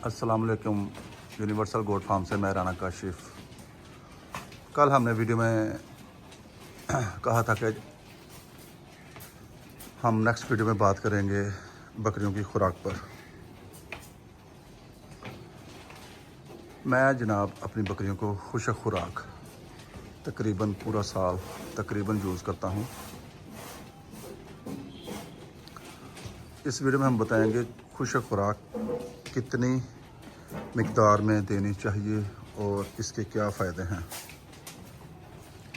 السلام علیکم، یونیورسل گوٹ فارم سے میں رانا کاشف۔ کل ہم نے ویڈیو میں کہا تھا کہ ہم نیکسٹ ویڈیو میں بات کریں گے بکریوں کی خوراک پر۔ میں جناب اپنی بکریوں کو خشک خوراک تقریباً پورا سال تقریباً یوز کرتا ہوں۔ اس ویڈیو میں ہم بتائیں گے خشک خوراک کتنی مقدار میں دینی چاہیے اور اس کے کیا فائدے ہیں۔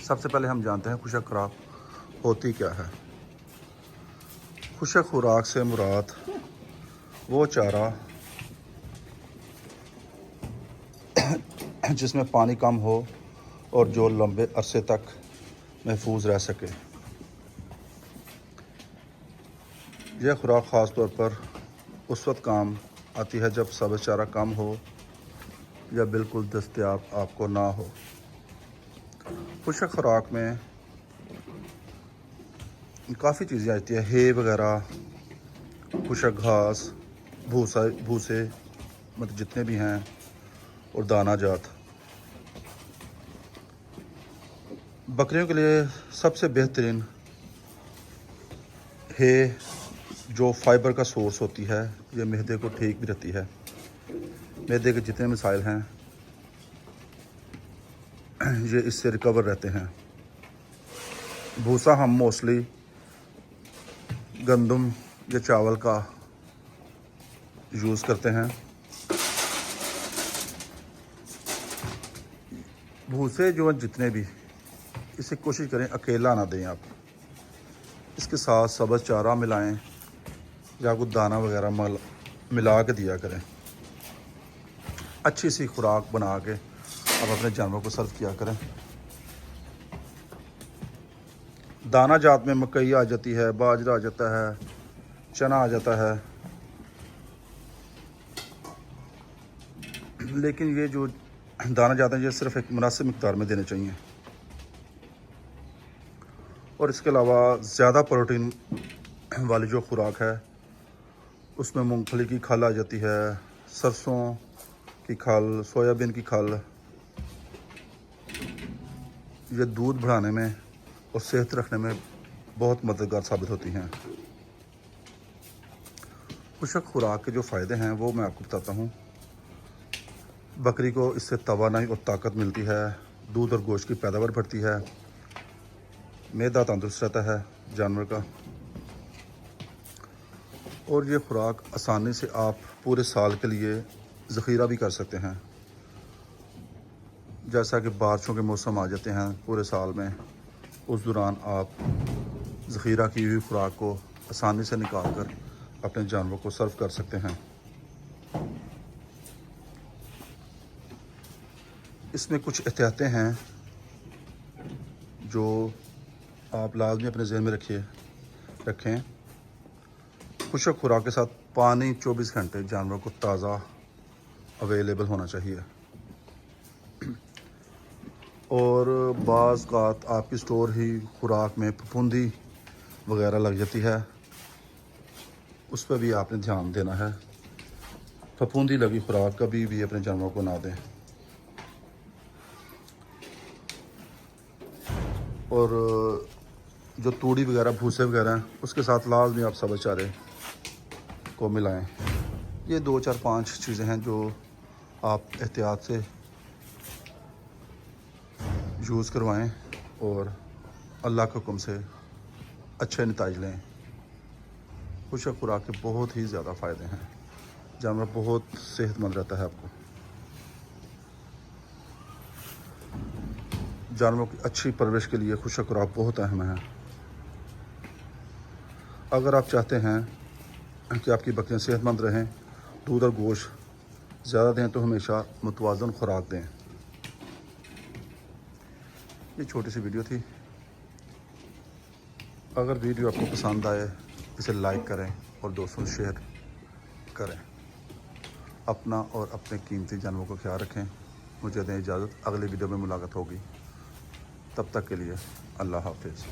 سب سے پہلے ہم جانتے ہیں خشک خوراک ہوتی کیا ہے۔ خشک خوراک سے مراد وہ چارہ جس میں پانی کم ہو اور جو لمبے عرصے تک محفوظ رہ سکے۔ یہ خوراک خاص طور پر اس وقت کام آتی ہے جب سبز چارہ کم ہو یا بالکل دستیاب آپ کو نہ ہو۔ خشک خوراک میں کافی چیزیں آتی ہیں، ہے وغیرہ، خشک گھاس، بھوسے مطلب جتنے بھی ہیں، اور دانہ جات۔ بکریوں کے لیے سب سے بہترین ہے جو فائبر کا سورس ہوتی ہے، یہ معدے کو ٹھیک بھی رہتی ہے۔ معدے کے جتنے مسائل ہیں یہ اس سے ریکور رہتے ہیں۔ بھوسا ہم موسٹلی گندم یا چاول کا یوز کرتے ہیں۔ بھوسے جو ہیں جتنے بھی، اسے کوشش کریں اکیلا نہ دیں آپ، اس کے ساتھ سبز چارہ ملائیں یا کچھ دانہ وغیرہ ملا کے دیا کریں۔ اچھی سی خوراک بنا کے آپ اپنے جانوروں کو سرو کیا کریں۔ دانہ جات میں مکئی آ جاتی ہے، باجرہ آ جاتا ہے، چنا آ جاتا ہے، لیکن یہ جو دانہ جات ہیں یہ صرف ایک مناسب مقدار میں دینے چاہیے۔ اور اس کے علاوہ زیادہ پروٹین والی جو خوراک ہے اس میں مونگ پھلی کی کھل آ جاتی ہے، سرسوں کی کھل، سویابین کی کھل، یہ دودھ بڑھانے میں اور صحت رکھنے میں بہت مددگار ثابت ہوتی ہیں۔ خشک خوراک کے جو فائدے ہیں وہ میں آپ کو بتاتا ہوں۔ بکری کو اس سے توانائی اور طاقت ملتی ہے، دودھ اور گوشت کی پیداوار بڑھتی ہے، معدہ تندرست رہتا ہے جانور کا، اور یہ خوراک آسانی سے آپ پورے سال کے لیے ذخیرہ بھی کر سکتے ہیں۔ جیسا کہ بارشوں کے موسم آ جاتے ہیں پورے سال میں، اس دوران آپ ذخیرہ کی ہوئی خوراک کو آسانی سے نکال کر اپنے جانوروں کو سرو کر سکتے ہیں۔ اس میں کچھ احتیاطیں ہیں جو آپ لازمی اپنے ذہن میں رکھیں۔ خشک خوراک کے ساتھ پانی 24 گھنٹے جانوروں کو تازہ اویلیبل ہونا چاہیے، اور بعض اوقات آپ کی سٹور ہی خوراک میں پھپھوندی وغیرہ لگ جاتی ہے، اس پہ بھی آپ نے دھیان دینا ہے۔ پھپھوندی لگی خوراک کبھی بھی اپنے جانوروں کو نہ دیں۔ اور جو توڑی وغیرہ بھوسے وغیرہ ہیں اس کے ساتھ لازمی آپ سبز چارے کو ملائیں۔ یہ 2-4-5 چیزیں ہیں جو آپ احتیاط سے یوز کروائیں اور اللہ کے حکم سے اچھے نتائج لیں۔ خشک خوراک کے بہت ہی زیادہ فائدے ہیں، جانور بہت صحت مند رہتا ہے آپ کو۔ جانوروں کی اچھی پرورش کے لیے خشک خوراک بہت اہم ہے۔ اگر آپ چاہتے ہیں کہ آپ کی بکریاں صحت مند رہیں، دودھ اور گوشت زیادہ دیں، تو ہمیشہ متوازن خوراک دیں۔ یہ چھوٹی سی ویڈیو تھی۔ اگر ویڈیو آپ کو پسند آئے اسے لائک کریں اور دوستوں سے شیئر کریں۔ اپنا اور اپنے قیمتی جانوروں کا خیال رکھیں۔ مجھے دیں اجازت، اگلی ویڈیو میں ملاقات ہوگی۔ تب تک کے لیے اللہ حافظ۔